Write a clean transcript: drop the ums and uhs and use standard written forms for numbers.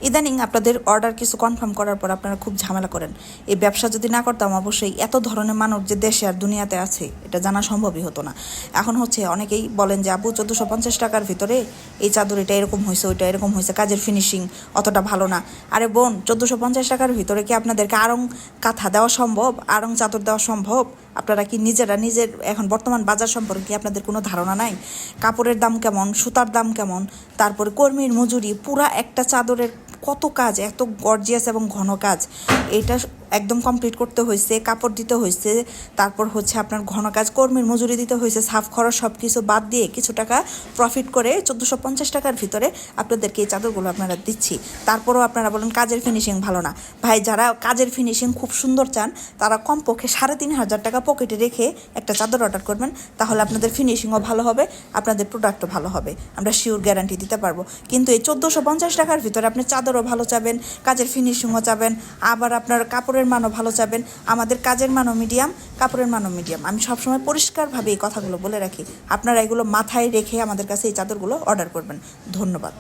ইদানিং আপনাদের অর্ডার কিছু কনফার্ম করার পর আপনারা খুব ঝামেলা করেন। এই ব্যবসা যদি না করতাম অবশ্যই এত ধরনের মানুষ যে দেশে আর দুনিয়াতে আছে এটা জানা সম্ভবই হতো না। এখন হচ্ছে অনেকেই বলেন যে আপু 1450 টাকার ভিতরে এই চাদর এটা এরকম হয়েছে, ওইটা এরকম হয়েছে, কাজের ফিনিশিং অতটা ভালো না। আরে বোন, 1450 টাকার ভিতরে কি আপনাদেরকে আড়ং কাঁথা দেওয়া সম্ভব, আড়ং চাদর দেওয়া সম্ভব? আপনারা কি নিজের এখন বর্তমান বাজার সম্পর্কে কি আপনাদের কোনো ধারণা নাই? কাপড়ের দাম কেমন, সুতার দাম কেমন, তারপরে কর্মীর মজুরি, পুরা একটা চাদরের কত কাজ, এত গর্জিয়াস এবং ঘন কাজ, এটা একদম কমপ্লিট করতে হয়েছে, কাপড় দিতে হয়েছে, তারপর হচ্ছে আপনার ঘন কাজ, কর্মীর মজুরি দিতে হয়েছে, সাফ খরচ সব কিছু বাদ দিয়ে কিছু টাকা প্রফিট করে 1450 টাকার ভিতরে আপনাদেরকে এই চাদরগুলো আপনারা দিচ্ছি। তারপরেও আপনারা বলেন কাজের ফিনিশিং ভালো না। ভাই, যারা কাজের ফিনিশিং খুব সুন্দর চান তারা কমপক্ষে 3500 টাকা পকেটে রেখে একটা চাদর অর্ডার করবেন, তাহলে আপনাদের ফিনিশিংও ভালো হবে, আপনাদের প্রোডাক্টও ভালো হবে, আমরা শিওর গ্যারান্টি দিতে পারবো। কিন্তু এই 1450 টাকার ভিতরে আপনি চাদরও ভালো চাবেন, কাজের ফিনিশিংও চাবেন, আবার আপনার কাপড়ের মানও ভালো চাবেন। আমাদের কাজের মানও মিডিয়াম, কাপড়ের মানও মিডিয়াম। আমি সবসময় পরিষ্কারভাবে এই কথাগুলো বলে রাখি, আপনারা এগুলো মাথায় রেখে আমাদের কাছে এই চাদরগুলো অর্ডার করবেন। ধন্যবাদ।